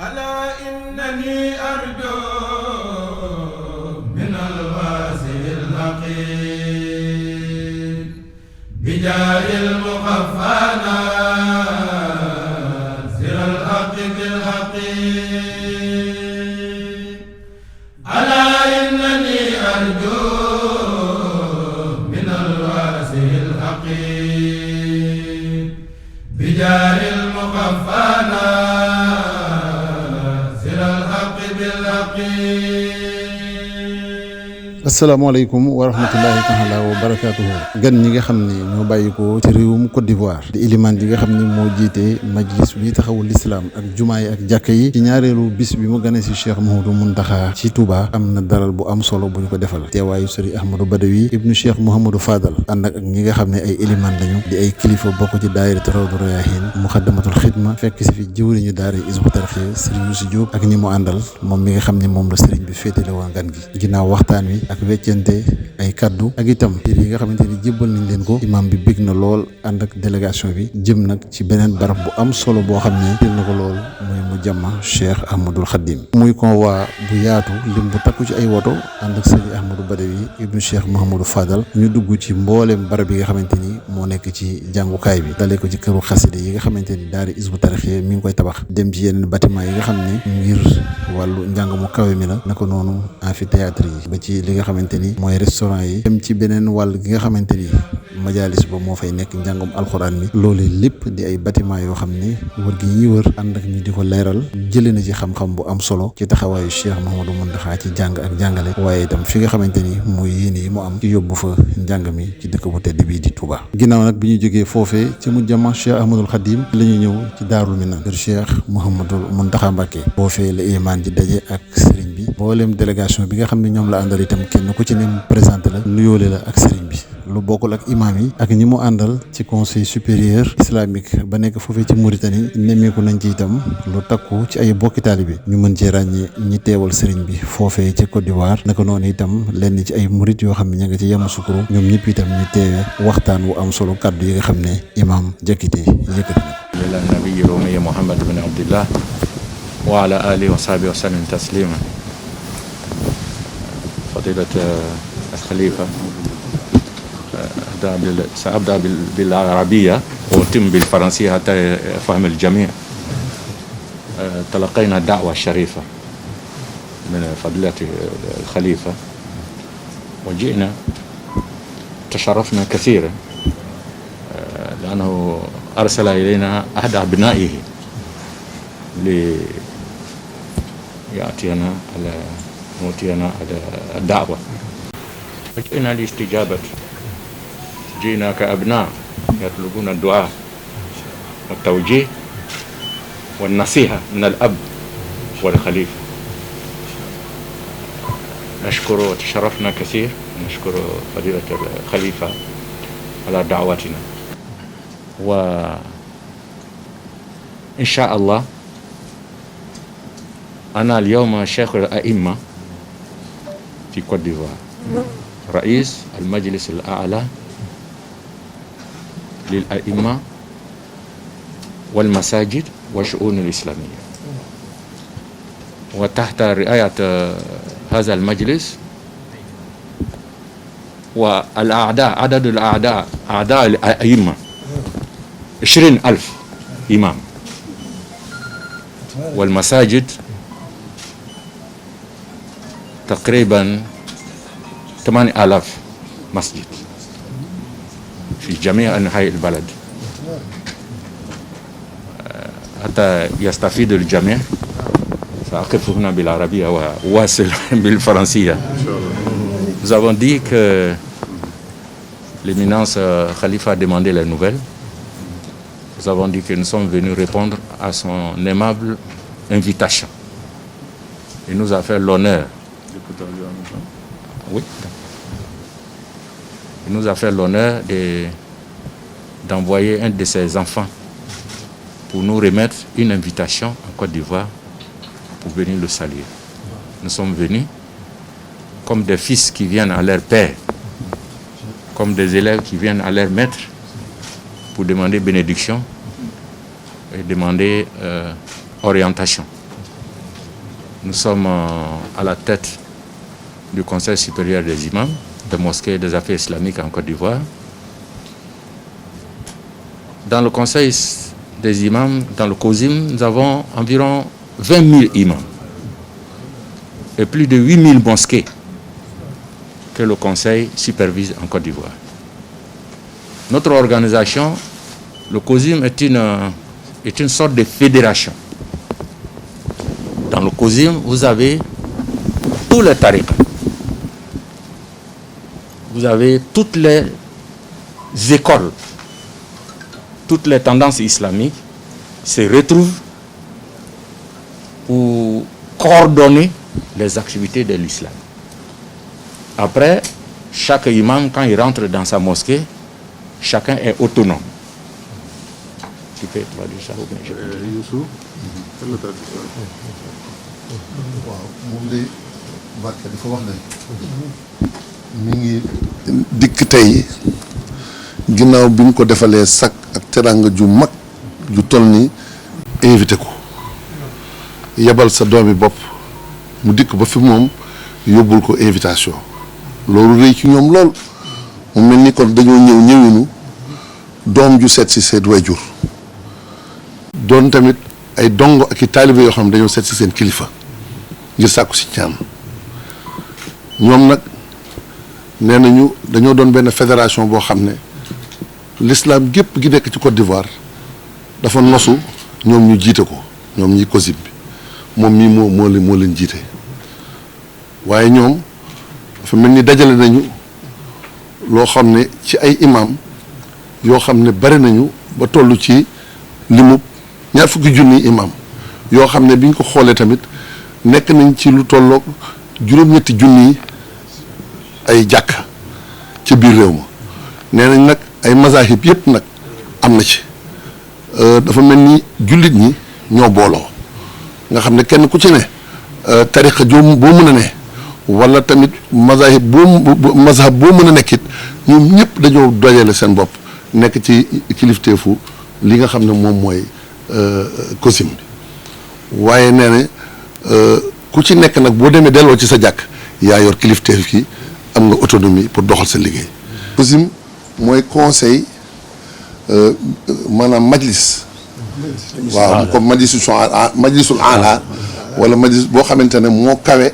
ألا إنني أرجو من الواسع الحقيق بجاه المخفى ناصر الحق بالحقيق ألا إنني أرجو من الواسع الحقيق بجاه المخفى asalaamaaleykum wa rahmatullahi taala wa barakaatuhu gan ñi nga xam ne ñoo bàyyikoo ci réewum Côte d'Ivoire di ilimaan yi nga xam ne moo jiite majlis bi taxawul lislaam ak jumaa yi ak jàkka yi ci ñaareelu bis bi mu gane si Cheikh Mouhamadou Mountakha ci Touba am na dalal bu am solo bu ñu ko defal teewaayu Serigne Ahmadou Badawi ibnu Cheikh Mouhamadou Fadal ànd ak ñi nga xam ne ay ilimaan lañu di ay kilifa bokk ci daayira Rawdu Rayaahiin Muxaddamatul Xidma fekk si fi jëwriñu daara Hizbut Tarqiyyah Serigne Youssou Diop ak ñi mu àndal moom mi nga xam ne moom la Serigne bi féetale woon gan gi ginnaaw waxtaan wi ak weccante ay kaddu ak itam yi nga xamante ni jébbal nañ leen ko imam bi bég na lool ànd ak délégation bi jëm nag ci beneen barab bu am solo boo xam ne jël na ko lool muy mu jàmma Cheikh Ahmadoul Khadim muy convoi bu yaatu lim bu takku ci ay woto ànd ak sëñ Ahmadou Badawi ibnu Cheikh Mouhamadou Fadal ñu dugg ci mbooleem barab yi nga xamante ni moo nekk ci jàngukaay bi dalee ko ci këru xaside yi nga xamante ni daara Hizbut Tarqiyyah mi ngi koy tabax dem ci yeneen bâtiment yi nga xam ne ngir wàllu njàng mu kawe mi la naka noonu amphithéâtre yi ba ci li nga xamante ni mooy restaurant yi dem ci beneen wàll gi nga xamante ni majalis ba moo fay nekk njàngum alxuraan mi loolu lépp di ay bâtiment yoo xam ne wër gi ñuy wër ànd ak ñu di ko leeral jëlee na ci xam-xam bu am solo ci taxawaayu Cheikh Mouhamadou Mountakha ci jàng ak jàngale waaye itam fi nga xamante ni mooy yéene yi mu am ci yóbbu fa njàng mi ci dëkk bu tedd bii di Touba. ginnaaw nag bi ñu jógee foofee ci mu jama Cheikh Ahmadoul Khadim la ñu ñëw ci Daarul Minaan kër Cheikh Mouhamadou Mountakha Mbacké foofee la imaan ji daje ak sëriñ bi mboolem délégation bi nga xam ne ñoom la àndal itam kenn ku ci ne mu présenté la nuyoole la ak sëriñ bi lu bokkul ak imaam yi ak ñi mu àndal ci conseil supérieur islamique ba nekk foofee ci Mauritanie nemmeeku nañ ci itam lu takku ci ay bokki taalibe ñu mën cee ràññee ñi teewal sëriñ bi foofee ci Côte d'Ivoire naka noonu itam lenn ci ay murit yoo xam ne ña nga ci Yamoussoukro ñoom ñëpp itam ñu teewee waxtaan wu am solo kaddu yi nga xam ne imaam Jakite yëkkati na lila nabii romiye Muhammad bin Abdillah wa ala alihi wa sahbihi wa sallam taslima fadilat al-Khalifa سأبدأ بالعربية وأتم بالفرنسية حتى يفهم الجميع. تلقينا الدعوة الشريفة من فضيلة الخليفة وجئنا تشرفنا كثيرا لأنه أرسل إلينا أحد أبنائه ليأتينا على الدعوة وجئنا لاستجابة جئنا كأبناء يطلبون الدعاء والتوجيه والنصيحة من الأب والخليفة. نشكر وتشرفنا كثير نشكر فضيلة الخليفة على دعوتنا وإن شاء الله أنا اليوم شيخ الأئمة في كوت ديفوار رئيس المجلس الأعلى للأئمة والمساجد والشؤون الإسلامية وتحت رعاية هذا المجلس والأعداء عدد الأعداء أعداء الأئمة 20,000 إمام والمساجد تقريبا 8,000 مسجد في جميع أنحاء البلد حتى يستفيد الجميع. سأقف هنا بالعربية وأواصل بالفرنسية. Nous avons dit que l'éminence Khalifa a demandé les nouvelles. Nous avons dit que nous sommes venus répondre à son aimable invitation. Il nous a fait l'honneur. Oui. Il nous a fait l'honneur d'envoyer un de ses enfants pour nous remettre une invitation en Côte d'Ivoire pour venir le saluer. Nous sommes venus comme des fils qui viennent à leur père, comme des élèves qui viennent à leur maître pour demander bénédiction et demander orientation. Nous sommes à la tête du Conseil supérieur des imams, des mosquées et des affaires islamiques en Côte d'Ivoire. Dans le Conseil des imams, dans le COSIM, nous avons environ 20 000 imams et plus de 8 000 mosquées que le Conseil supervise en Côte d'Ivoire. Notre organisation, le COSIM, est une sorte de fédération. Dans le COSIM, vous avez tous les tariqas. Vous avez toutes les écoles, toutes les tendances islamiques se retrouvent pour coordonner les activités de l'islam. Après, chaque imam, quand il rentre dans sa mosquée, chacun est autonome. Tu peux traduire ça ou bien je peux Youssou kan la traduction waaw moom de Barke dafa wax ne mi ngi dikk tey ginnaaw bi ñu ko defalee sak ak teranga ju mag ju toll ni invité ko yebal sa doomi bopp mu dikk ba fi moom yóbbul ko invitation loolu rëy ci ñoom lool mu mel ni kon dañoo ñëwinu doom ju seet si seen waajur doon tamit ay dongo ak i taalibe yoo xam ne dañoo seet si seen kilifa ngir sàkku si ñaan ñoom nag nee nañu dañoo doon benn fédération boo xam ne l'islam gépp gi nekk ci Côte d'Ivoire dafa nosu ñoom ñu jiite ko ñoom ñi COSIM bi moom mii moo leen jiite waaye ñoom dafa mel ni dajale nañu loo xam ne ci ay imam yoo xam ne bari nañu ba toll ci limub 20 junni imam yoo xam ne bi ñu ko xoolee tamit nekk nañ ci lu tolloog juróom-ñetti junni ay jàkka ci biir réew ma nee nañ nag ay mazahib yëpp nag am na ci dafa mel ni jullit ñi ñoo booloo nga xam ne kenn ku ci ne tariqa boo mën a ne wala tamit mazahib mazhab boo mën a nekkit ñoom ñëpp dañoo dojale seen bopp nekk ci kilifteefu li nga xam ne moom mooy COSIM bi waaye nee na ku ci nekk nag boo demee delloo ci sa jàkk yaa yor kilifteef ki am nga autonomie pour doxal sa liggéey. COSIM mooy conseil maanaam majlis. waaw comme majlisul ala wala majlis boo xamante ne moo kawe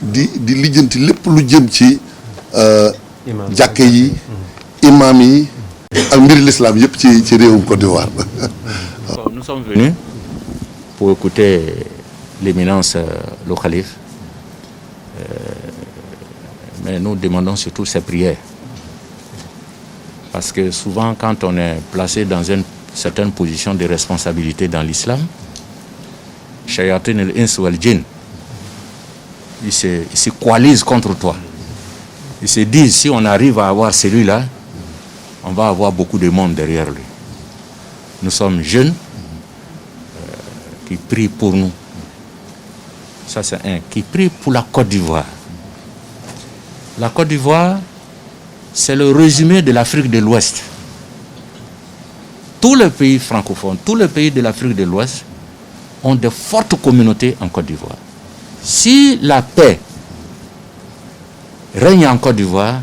di lijjanti lépp lu jëm ci jàkke yi imam yi ak mbiri l'islam yëpp ci réewum Côte d'Ivoire. Nous sommes venus pour écouter l'éminence, le calife, mais nous demandons surtout ses prières. Parce que souvent, quand on est placé dans une certaine position de responsabilité dans l'islam, Shayatin al-Ins wal Jinn, ils se coalisent contre toi. Ils se disent, si on arrive à avoir celui-là, on va avoir beaucoup de monde derrière lui. Nous sommes jeunes qui prient pour nous. Ça, c'est un. Qui prie pour la Côte d'Ivoire. La Côte d'Ivoire, c'est le résumé de l'Afrique de l'Ouest. Tous les pays francophones, tous les pays de l'Afrique de l'Ouest ont de fortes communautés en Côte d'Ivoire. Si la paix règne en Côte d'Ivoire,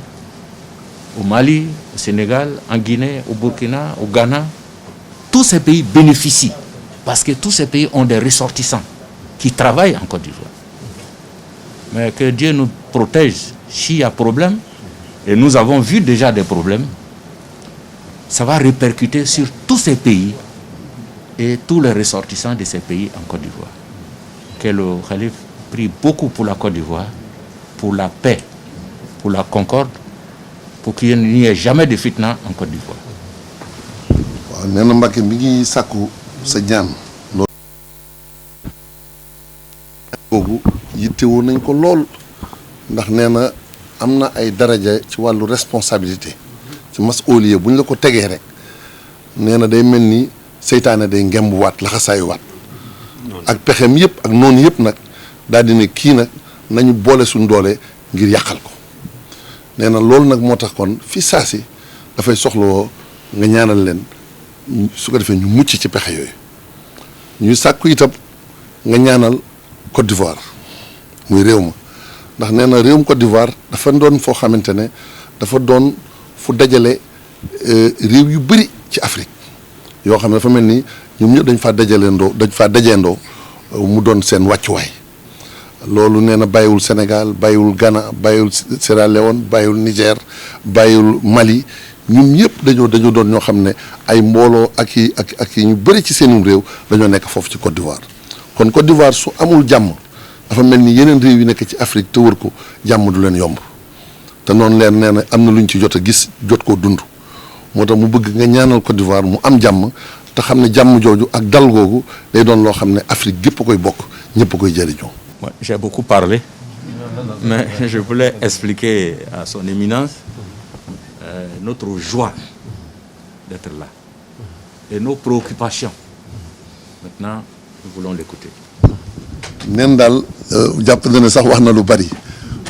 au Mali, au Sénégal, en Guinée, au Burkina, au Ghana, tous ces pays bénéficient parce que tous ces pays ont des ressortissants qui travaillent en Côte d'Ivoire. Mais que Dieu nous protège s'il y a problème, et nous avons vu déjà des problèmes, ça va répercuter sur tous ces pays et tous les ressortissants de ces pays en Côte d'Ivoire. Que le Khalife prie beaucoup pour la Côte d'Ivoire, pour la paix, pour la concorde, pour qu'il n'y ait jamais de fitna en Côte d'Ivoire. waaw nee na Mbacke mi ngi sàkku sa ñaan loolu boobu yittewoo nañ ko lool ndax nee na am na ay daraja ci wàllu responsabilité ci mas'uliya bu ñu la ko tegee rek nee na day mel ni seytaane day ngemb waat laxasaayu waat ak pexem yëpp ak noonu yëpp nag daal di ne kii nag nañu boole suñ doole ngir yàqal ko nee na loolu nag moo tax kon fi saasi dafay soxlawoo nga ñaanal leen su ko defee ñu mucc ci pexe yooyu ñuy sàkku itam nga ñaanal Côte d'Ivoire muy réew ma ndax nee na réewum Côte d'Ivoire dafa doon foo xamante ne dafa doon fu dajale réew yu bëri ci Afrique yoo xam ne dafa mel ni ñoom ñëpp dañ faa dajeendoo mu doon seen wàccuwaay loolu nee na bàyyiwul Sénégal bàyyiwul Ghana bàyyiwul Sierra Leone bàyyiwul Niger bàyyiwul Mali ñun ñëpp dañoo doon ñoo xam ne ay mbooloo ak yi ñu bëri ci seenum réew dañoo nekk foofu ci Côte d'Ivoire kon Côte d'Ivoire su amul jàmm dafa mel ni yeneen réew yi nekk ci Afrique te wër ko jàmm du leen yomb te noonu leen nee na am na lu ñu ci jot a gis jot koo dund moo tax mu bëgg nga ñaanal Côte d'Ivoire mu am jàmm te xam ne jàmm jooju ak dal googu day doon loo xam ne Afrique gépp a koy bokk ñëpp a koy jëriñoo. Moi, j'ai beaucoup parlé, mais je voulais expliquer à son éminence notre joie d'être là et nos préoccupations. Maintenant, nous voulons l'écouter. neen daal jàpp na ne sax wax na lu bari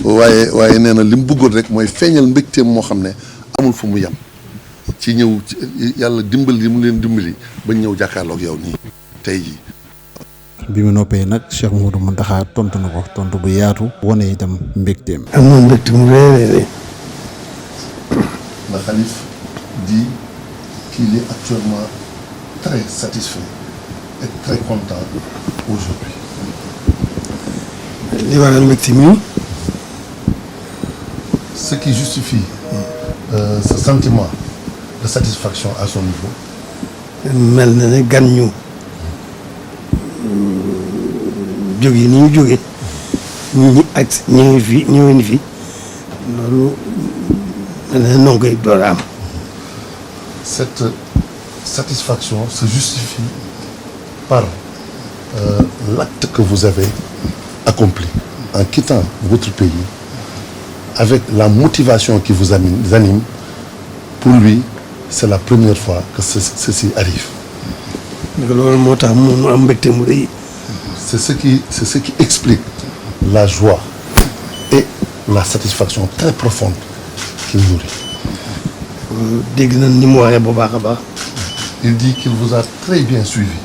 waaye nee na li mu bëggoon rek mooy feeñal mbégteem moo xam ne amul fu mu yem ci ñëw yàlla dimbali li mu leen dimbali ba ñëw jàkkaarloog yow nii tey jii. bi mu noppee nag Cheikh Mouhamadou Mountakha tontu na ko tontu bu yaatu wane itam mbégteem. am na mbégte mu rëy. Le khalife dit qu'il est actuellement très satisfait et très content aujourd'hui. li waral mbégte mi. Ce qui justifie ce sentiment de satisfaction à son niveau. mel na ne gan ñu jóge ni ñu jóge ñi ak ñu ngi fi ñëwee fi loolu mel na ne noo koy door a am. Cette satisfaction se justifie par l'acte que vous avez accompli en quittant votre pays avec la motivation qui vous anime. Pour lui, c'est la première fois que ceci arrive. loolu moo tax mu am mbégte mu rëy. C'est ce qui explique la joie et la satisfaction très profonde qu'il nourrit. dégg nañ ni mu waxee bu baax a baax. Il dit qu'il vous a très bien suivi.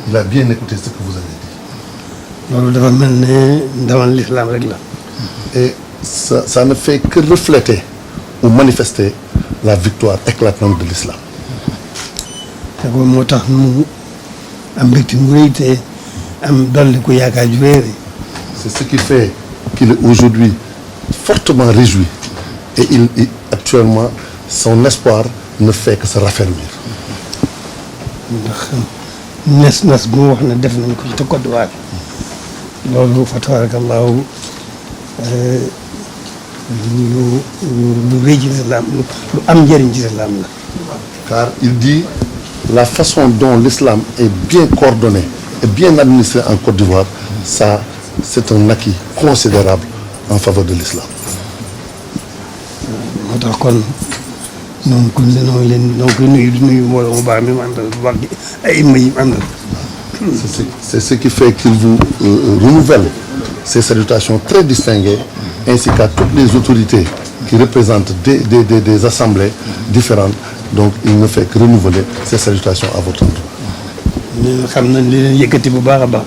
Il a bien écouté ce que vous avez dit. loolu dafa mel ne ndamal l'islam rek la. Et ça ne fait que refléter ou manifester la victoire éclatante de l'islam. te ko moo tax mu am mbégte mu rëy te am dolli ko yaakaar ju rëy. C'est ce qui fait qu'il est aujourd'hui fortement réjoui et actuellement son espoir ne fait que se raffermir. ndax nes bu mu wax ne def nañ ko ci te Côte d'Ivoire loolu fa tabarakallahu lu rëy ci l'islam lu am njëriñ ci l'islam la. Car il dit la façon dont l'islam est bien coordonné et bien administré en Côte d'Ivoire, ça c'est un acquis considérable en faveur de l'islam. moo tax kon noonu kon noo leen noo koy nuyu di nuyu mbooloo mu baax mi mu àndal bu baax gi ay ima yi mu àndal. C'est ce qui fait qu'il vous renouvelle ces salutations très distinguées, ainsi qu'à toutes les autorités qui représentent des assemblées différentes. Donc il ne fait que renouveler ces salutations à votre endroit. ñun xam nañ li leen yëkkati bu baax a baax.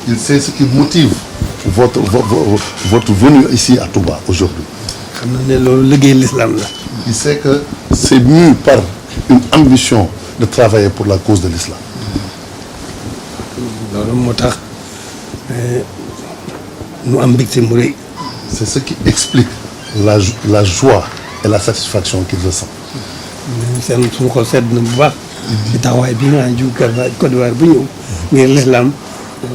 Il sait ce qui motive votre venue ici à Touba aujourd'hui. xam nañ ne loolu liggéey l'islam la. Il sait que c'est mû par une ambition de travailler pour la cause de l'islam. loolu moo tax mu am mbégte mu rëy. C'est ce qui explique la joie et la satisfaction qu'il ressent. seen suñu xol sedd na bu baax. di taxawaay bi nga xam ne Côte d'Ivoire bu ñëw ngir l'islam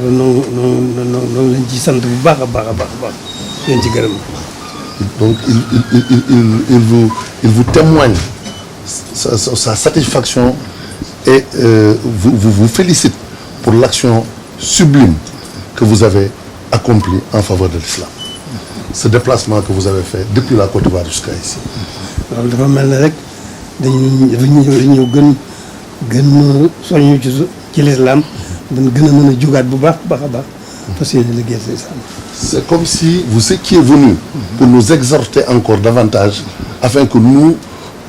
noonu lañ ci sant bu baax a baax a baax leen ci gërëm. Donc il vous témoigne sa satisfaction et vous félicite pour l'action sublime que vous avez accomplie en faveur de l'islam. Ce déplacement que vous avez fait depuis la Côte d'Ivoire jusqu'à ici. loolu dafa mel ne rek dañu gën soññu ci l'islam dañ gën a mën a jugaat bu baax a baax parce que liggéey si l'islam. C'est comme si vous étiez venu pour nous exhorter encore davantage afin que nous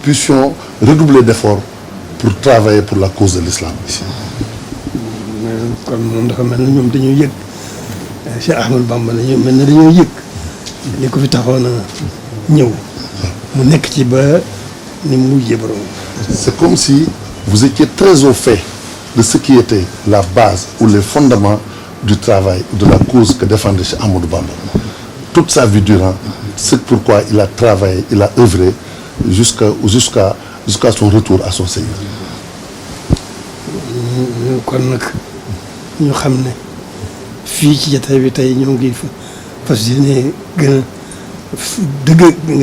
puissions redoubler d'efforts pour travailler pour la cause de l'islam ici. kon moom dafa mel ne ñoom dañuy yëg Cheikh Ahmadou Bamba dañoo mel ne dañoo yëg li ko fi taxoon a ñëw mu nekk ci ba ni mu mujjee borom. C'est comme si vous étiez très au fait de ce qui était la base ou les fondements du travail, de la cause que défendait Cheikh Ahmadou Bamba. Toute sa vie durant, c'est pourquoi il a travaillé, il a œuvré jusqu'à son retour à son Seigneur. kon nag ñu xam ne fii ci jotaay bi tey ñoo ngi fas yéene gën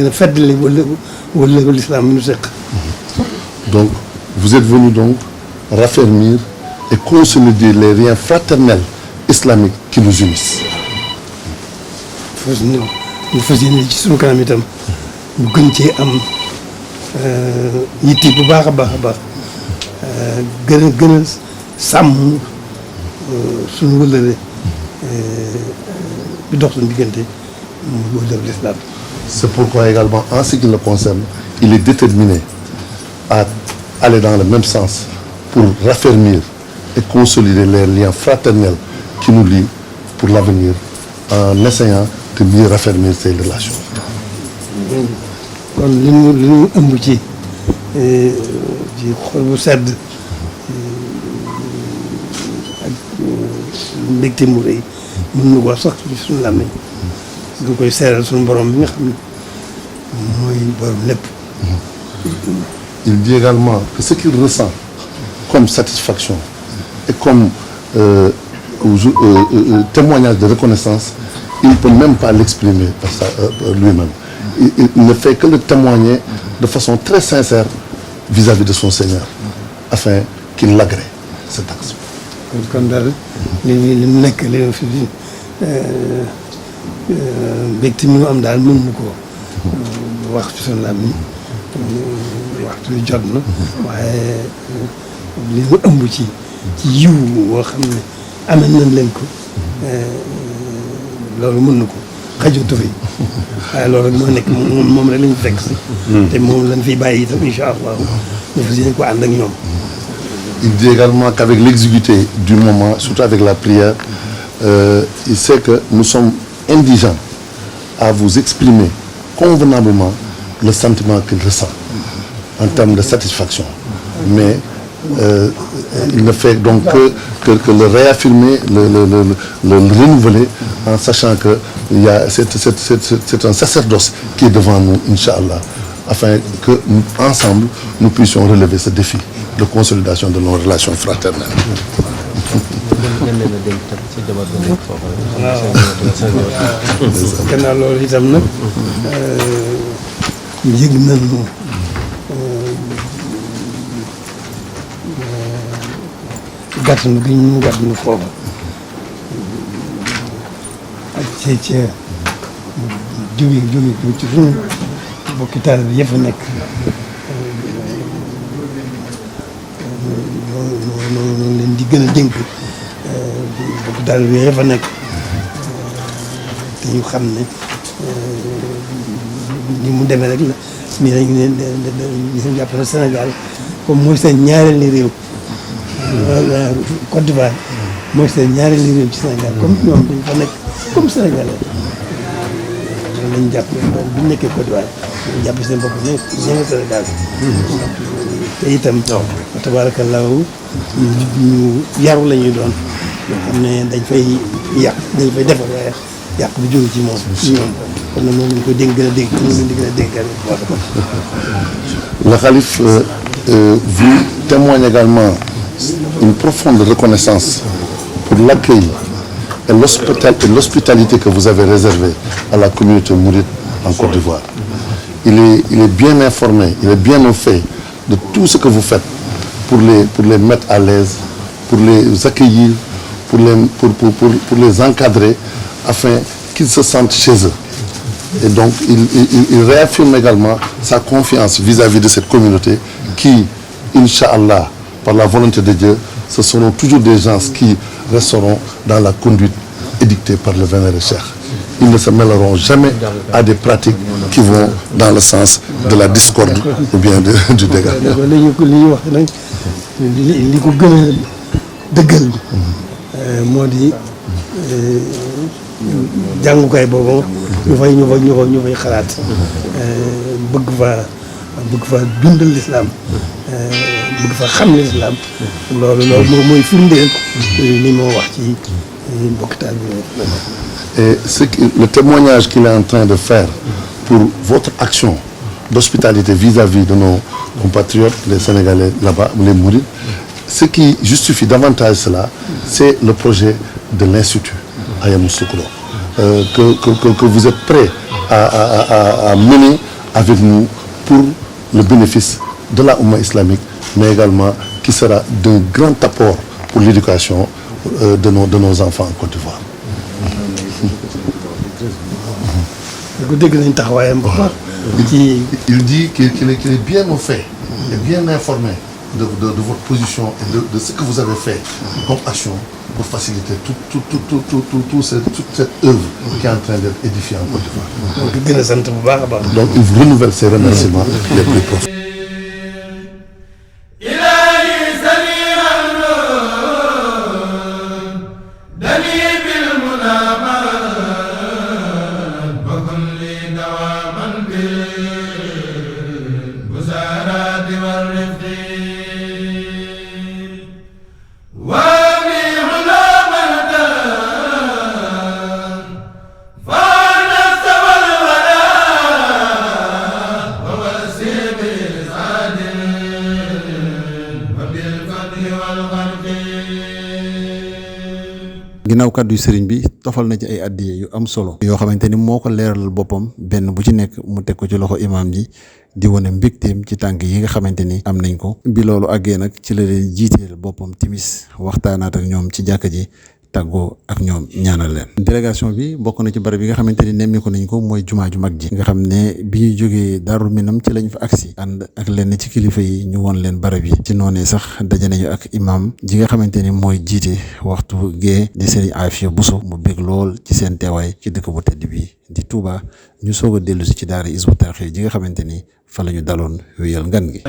a feddali wala l'islam ñu seq. Donc, vous êtes venu donc raffermir et consolider les liens fraternels islamiques qui nous unissent. ñu fas yéene ci sunu kanam itam ñu gën cee am yitte bu baax a baax a baax gën a sàmm sunu wëllëre bi dox suñu diggante mu wëllëre l'islam. C'est pourquoi également, en ce qui le concerne, il est déterminé à aller dans le même sens pour raffermir et consolider les liens fraternels qui nous lient pour l'avenir en essayant de mieux raffermir ces relations. kon li mu ëmb ci xol bu sedd ak mbégte mu rëy mën na koo sax ci suñu làmmiñ du koy seeral suñu borom bi nga xam ne mooy borom lépp. Il dit également que ce qu'il ressent comme satisfaction et comme témoignage de reconnaissance, il ne peut même pas l'exprimer par lui-même. Il ne fait que le témoigner de façon très sincère vis-à-vis de son Seigneur, afin qu'il l'agrée, cette action. kon daal li mu nekk li mu fi mbégte mi mu am daal mën na ko wax ci sunu làmmiñ waxtu bi jot na waaye li mu ëmb ci yiw woo xam ne amee nañ leen ko loolu mën na ko xajatu fi waaye loolu rek moo nekk moom rek la ñu fekk si te moom lañ fiy bàyyi itam incha allah ñu fas yéene ko ànd ak ñoom. Il dit également qu'avec l'exiguïté du moment, surtout avec la prière, il sait que nous sommes indigents à vous exprimer convenablement le sentiment qu'il ressent en termes de satisfaction. Mais il ne fait donc que le réaffirmer, le renouveler, en sachant que c'est un sacerdoce qui est devant nous, Inch'Allah, afin que ensemble nous puissions relever ce défi de consolidation de nos relations fraternelles. gannaaw loolu itam nag yëg nañu gàttanu gi ñu gàttanu foofa ak ci jóge ci suñu bokki taalibe bi yëpp a nekk noonu leen di gën a dénk bokki taalibe bi yëpp a nekk te ñu xam ne ni mu demee rek la nii dañu leen jàpp na Sénégal comme mooy seen ñaareelu réew Côte d'Ivoire mooy seen ñaareelu réew ci Sénégal comme ñoom dañ fa nekk comme Sénégalais loolu lañ jàpp bu ñu nekkee Côte d'Ivoire dañu jàpp seen bopp ne ñoo Sénégal te itam tabaarakallaahu ñu yaru la ñuy doon yoo xam ne dañ fay defar waaye yàq bu jóge ci moom ci ñoom kon nag moom lañ koy dégg gën a dégg ñu leen di gën a dégg Le Khalife vous témoigne également une profonde reconnaissance pour l'accueil et l'hospitalité que vous avez réservée à la communauté mouride en Côte d'Ivoire. Il est bien informé, il est bien au fait de tout ce que vous faites pour les mettre à l'aise, pour les accueillir, pour les encadrer, afin qu'ils se sentent chez eux. Et donc, il réaffirme également sa confiance vis-à-vis de cette communauté qui, Inch'Allah, par la volonté de Dieu, ce seront toujours des gens qui resteront dans la conduite édictée par le vénéré Cheikh. Ils ne se mêleront jamais à des pratiques qui vont dans le sens de la discorde ou bien du dégât. li ko gën a dëggal moo di jàngukaay boobu ñu fay xalaat bëgg fa dundal lislaam bëgg fa xam lislaam loolu mooy firndeel li moo wax ci mbokk taal bi. Et le témoignage qu'il est en train de faire pour votre action d'hospitalité vis-à-vis de nos compatriotes, les Sénégalais là-bas, les Mourides, ce qui justifie davantage cela, c'est le projet de l'Institut Ayamoussoukro que vous êtes prêts à mener avec nous pour le bénéfice de la Oumma islamique, mais également qui sera d'un grand apport pour l'éducation de nos enfants en Côte d'Ivoire. Il dit qu'il est bien au fait et bien informé de votre position et de ce que vous avez fait comme action pour faciliter toute cette œuvre qui est en train d'être édifiée en Côte d'Ivoire. Donc il vous renouvelle ses remerciements les plus profonds. ginnaaw kàddu yu sëriñ bi tofal na ci ay addiye yu am solo yoo xamante ni moo ko leeralal boppam benn bu ci nekk mu teg ko ci loxo imaam ji di wane mbégteem ci tànk yi nga xamante ni am nañ ko bi loolu àggee nag ci la leen jiiteel boppam timis waxtaanaat ak ñoom ci jàkka ji tàggoo ak ñoom ñaanal leen. délégation bi bokk na ci barab yi nga xamante ni nemmeeku nañ ko mooy jumaa ju mag ji nga xam ne bi ñu jógee Daarul Minam ci lañ fa agsi ànd ak lenn ci kilifa yi ñu won leen barab yi ci noonee sax daje nañu ak imam ji nga xamante ni mooy jiite waxtu gee di Serigne Afia Bousso mu bég lool ci seen teewaay ci dëkk bu tedd bi di Touba ñu soog a dellu si ci daara Hizbut Tarqiyyah ji nga xamante ni fa la ñu daloon wéyal ngan gi.